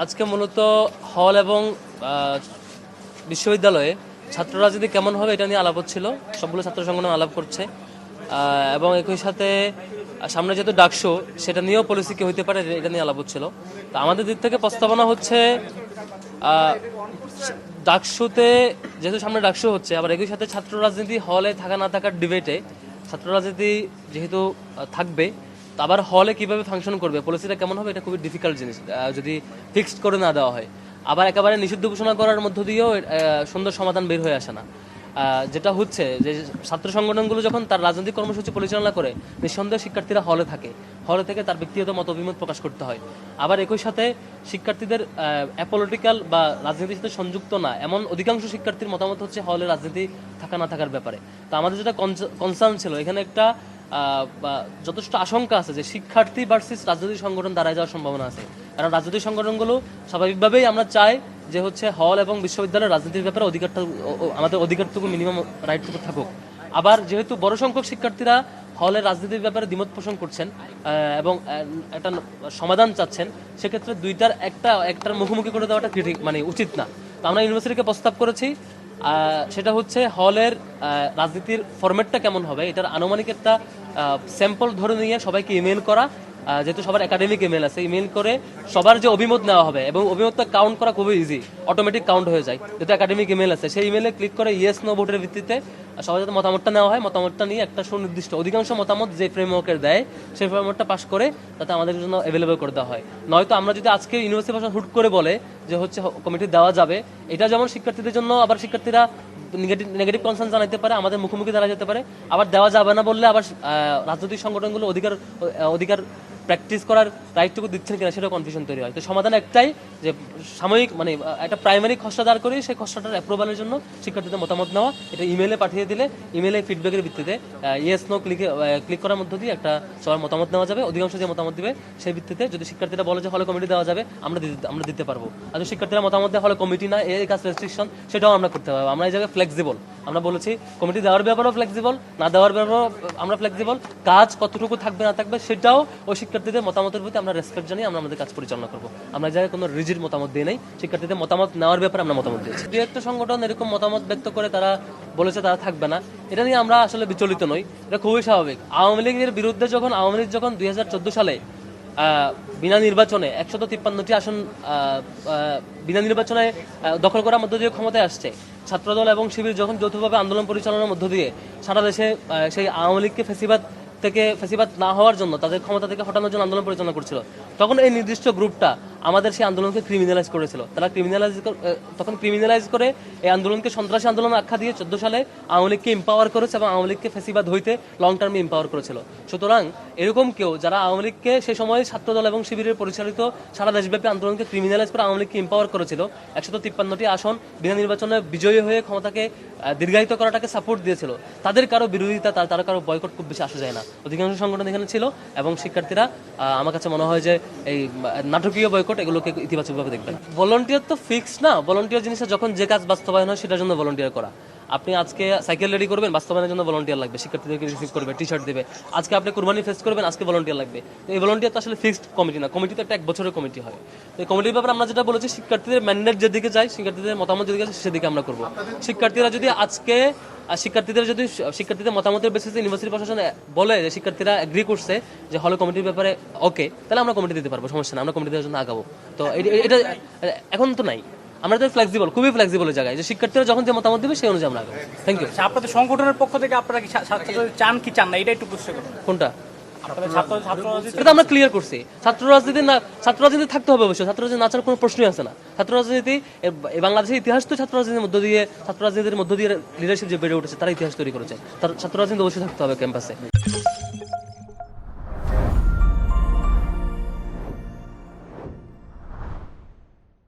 আজকে মূলত হল এবং বিশ্ববিদ্যালয়ে ছাত্র রাজনীতি কেমন হবে এটা নিয়ে আলাপ হচ্ছিল। সবগুলো ছাত্র সংগঠন আলাপ করছে এবং একই সাথে সামনে যেহেতু ডাকসু সেটা নিয়েও পলিসি কি হইতে পারে এটা নিয়ে আলাপ হচ্ছিল। তো আমাদের দিক থেকে প্রস্তাবনা হচ্ছে ডাকসুতে যেহেতু সামনে ডাকসু হচ্ছে, আবার একই সাথে ছাত্র রাজনীতি হলে থাকা না থাকার ডিবেটে ছাত্র রাজনীতি যেহেতু থাকবে, তো আবার হলে কিভাবে ফাংশন করবে, পলিসিটা কেমন হবে, এটা খুবই ডিফিকাল্ট জিনিস যদি ফিক্সড করে না দেওয়া হয়। আবার একেবারে নিষিদ্ধ ঘোষণা করার মধ্য দিয়েও সুন্দর সমাধান বের হয়ে আসে না। যেটা হচ্ছে যে ছাত্র সংগঠনগুলো যখন তার রাজনৈতিক কর্মসূচি পরিচালনা করে, নিঃসন্দেহে শিক্ষার্থীরা হলে থেকে তার ব্যক্তিগত মত অভিমত প্রকাশ করতে হয়। আবার একই সাথে শিক্ষার্থীদের অ্যাপলিটিক্যাল বা রাজনীতির সাথে সংযুক্ত না এমন অধিকাংশ শিক্ষার্থীর মতামত হচ্ছে হলে রাজনীতি থাকা না থাকার ব্যাপারে। তো আমাদের যেটা কনসার্ন ছিল, এখানে একটা যথেষ্ট আশঙ্কা আছে যে শিক্ষার্থী ভার্সেস রাজনৈতিক সংগঠন দাঁড়ায় যাওয়ার সম্ভাবনা আছে। কারণ রাজনৈতিক সংগঠনগুলো স্বাভাবিকভাবেই আমরা চাই যে হচ্ছে হল এবং বিশ্ববিদ্যালয়ের রাজনীতির ব্যাপারে আমাদের অধিকারটুকু মিনিমাম রাইটটুকু থাকুক। আবার যেহেতু বড় সংখ্যক শিক্ষার্থীরা হলের রাজনীতির ব্যাপারে দ্বিমত পোষণ করছেন এবং একটা সমাধান চাচ্ছেন, সেক্ষেত্রে একটার মুখোমুখি করে দেওয়াটা মানে উচিত না। তো আমরা ইউনিভার্সিটিকে প্রস্তাব করেছি, সেটা হচ্ছে হলের রাজনীতির ফরম্যাটটা কেমন হবে এটার আনুমানিক একটা স্যাম্পল ধরে নিয়ে সবাইকে ইমেল করা। যেহেতু সবার একাডেমিক ইমেল আছে, ইমেল করে সবার যে অভিমত নেওয়া হবে এবং অভিমতটা কাউন্ট করা খুবই ইজি, অটোমেটিক কাউন্ট হয়ে যায়। যেহেতু একাডেমিক ইমেল আছে, সেই ইমেলে ক্লিক করে ইয়েস নো ভোটের ভিত্তিতে সবাই যাতে মতামতটা নেওয়া হয়, মতামতটা নিয়ে একটা সুনির্দিষ্ট অধিকাংশ মতামত যে ফ্রেমওয়ার্কের দেয় সেই ফ্রেমওয়ার্কটা পাস করে তাতে আমাদের জন্য অ্যাভেলেবল করে দেওয়া হয়। নয়তো আমরা যদি আজকে ইউনিভার্সিটি প্রশাসন হুট করে বলে যে হচ্ছে কমিটি দেওয়া যাবে, এটা যেমন শিক্ষার্থীদের জন্য, আবার শিক্ষার্থীরা নেগেটিভ কনসার্ন জানাতে পারে, আমাদের মুখোমুখি দাঁড়া যেতে পারে। আবার দেওয়া যাবে না বললে আবার রাজনৈতিক সংগঠনগুলো অধিকার প্র্যাকটিস করার রাইটটুকু দিচ্ছেন কিনা সেটা কনফিউশন তৈরি হয়। তো সমাধান একটাই, যে সাময়িক মানে একটা প্রাইমারি খসড়া দাঁড় করে সেই খসড়াটার অ্যাপ্রুভালের জন্য শিক্ষার্থীদের মতামত নেওয়া, এটা ইমেলে পাঠিয়ে দিলে ইমেলে ফিডব্যাকের ভিত্তিতে ইয়েস নো ক্লিক করার মধ্য দিয়ে একটা সবার মতামত নেওয়া যাবে। অধিকাংশ যে মতামত দিবে সেই ভিত্তিতে যদি শিক্ষার্থীরা বলে যে হলে কমিটি দেওয়া যাবে, আমরা দিতে পারবো। আর যদি শিক্ষার্থীরা মতামত দেয় হলে কমিটি না, এই কাজ রেস্ট্রিকশন, সেটাও আমরা করতে পারবো। আমরা এই জায়গায় ফ্লেক্সিবল, আমরা বলেছি কমিটি দেওয়ার ব্যাপারেও ফ্লেক্সিবল, না দেওয়ার ব্যাপারেও আমরা ফ্লেক্সিবল। কাজ কতটুকু থাকবে না থাকবে সেটাও ওই শিক্ষার্থীদের মতামতের প্রতি আমরা রেসপেক্ট জানিয়ে আমরা আমাদের কাজ পরিচালনা করবো। আমরা জায়গায় কোনো রিজিড মতামত দিয়ে নেই, শিক্ষার্থীদের মতামত নেওয়ার ব্যাপারে আমরা মতামত দিয়েছি। দু একটা সংগঠন এরকম মতামত ব্যক্ত করে তারা বলেছে তারা থাকবে না, এটা নিয়ে আমরা আসলে বিচলিত নই, এটা খুবই স্বাভাবিক। আওয়ামী লীগের বিরুদ্ধে আওয়ামী লীগ যখন 2014 সালে বিনা নির্বাচনে 153টি আসন বিনা নির্বাচনে দখল করার মধ্য দিয়ে ক্ষমতায় আসছে, ছাত্রদল এবং শিবির যখন যৌথভাবে আন্দোলন পরিচালনার মধ্য দিয়ে সারা দেশে সেই আওয়ামী লীগকে ফেসিবাদ না হওয়ার জন্য, তাদের ক্ষমতা থেকে হটানোর জন্য আন্দোলন পরিচালনা করছিল, তখন এই নির্দিষ্ট গ্রুপটা আমাদের সেই আন্দোলনকে ক্রিমিনালাইজ করেছিল। তারা ক্রিমিনালাইজ করে এই আন্দোলনকে সন্ত্রাসী আন্দোলন আখ্যা দিয়ে 14 সালে আওয়ামী লীগকে এম্পাওয়ার করেছে এবং আওয়ামী লীগকে ফেসিবাদ হইতে লং টার্মে এম্পাওয়ার করেছিল। সুতরাং এরকম কেউ যারা আওয়ামী লীগকে সেই সময় ছাত্রদল এবং শিবিরের পরিচালিত সারা দেশব্যাপী আন্দোলনকে ক্রিমিনালাইজ করে আওয়ামী লীগকে এম্পাওয়ার করেছিল, 153টি আসন বিনা নির্বাচনে বিজয়ী হয়ে ক্ষমতাকে দীর্ঘায়িত করাটাকে সাপোর্ট দিয়েছিল, তাদের কারো বিরোধিতা, তারা কারো বয়কট খুব বেশি আসা যায় না। অধিকাংশ সংগঠন এখানে ছিল এবং শিক্ষার্থীরা আমার কাছে মনে হয় যে এই নাটকীয় বয়কট এগুলোকে ইতিবাচকভাবে দেখবেন। ভলান্টিয়ার তো ফিক্স না, ভলান্টিয়ার জিনিসটা যখন যে কাজ বাস্তবায়ন হয় সেটার জন্য ভলান্টিয়ার করা। আপনি আজকে সাইকেল রেডি করবেন, বাস্তবায়নের জন্য ভলান্টিয়ার লাগবে, শিক্ষার্থীদেরকে রিসিভ করবে, টি শার্ট দেবে। আজকে আপনি কুরবানি ফেস্ট করবেন, আজকে ভলান্টিয়ার লাগবে। তো এই ভলান্টিয়ার তো আসলে ফিক্সড কমিটি না, কমিটি তো একটা 1 বছরের কমিটি হয়। তো এই কমিটির ব্যাপারে আমরা যেটা বলেছি, শিক্ষার্থীদের ম্যান্ডেট যেদিকে যায়, শিক্ষার্থীদের মতামত যেদিকে আছে সেদিকে আমরা করবো। শিক্ষার্থীদের মতামতের বেসিসে ইউনিভার্সিটি প্রশাসন বলে যে শিক্ষার্থীরা এগ্রি করছে যে হলে কমিটির ব্যাপারে ওকে, তাহলে আমরা কমিটি দিতে পারবো, সমস্যা না, আমরা কমিটি দেওয়ার জন্য আগাবো। তো এটা এখন তো নাই, আমরা তো ফ্লেক্সিবল, খুবই ফ্লেক্সিবল জায়গায়, যে শিক্ষার্থীরা যখন যে মতামত দেবে সেই অনুযায়ী আমরা আগাবো। Thank you. আপনাদের সংগঠনের পক্ষ থেকে আপনারা কি চান কি চান না, এটা একটু বুঝতে করুন। কোনটা? ছাত্র এটা আমরা ক্লিয়ার করছি, ছাত্র রাজনীতি থাকতে হবে অবশ্যই, ছাত্র রাজনীতি নাচার কোনো প্রশ্নই আছে না। ছাত্র রাজনীতি বাংলাদেশের ইতিহাস তো ছাত্র রাজনীতির মধ্য দিয়ে লিডারশিপ যে বেড়ে উঠেছে তারা ইতিহাস তৈরি করেছে, ছাত্র রাজনীতি অবশ্যই থাকতে হবে ক্যাম্পাসে।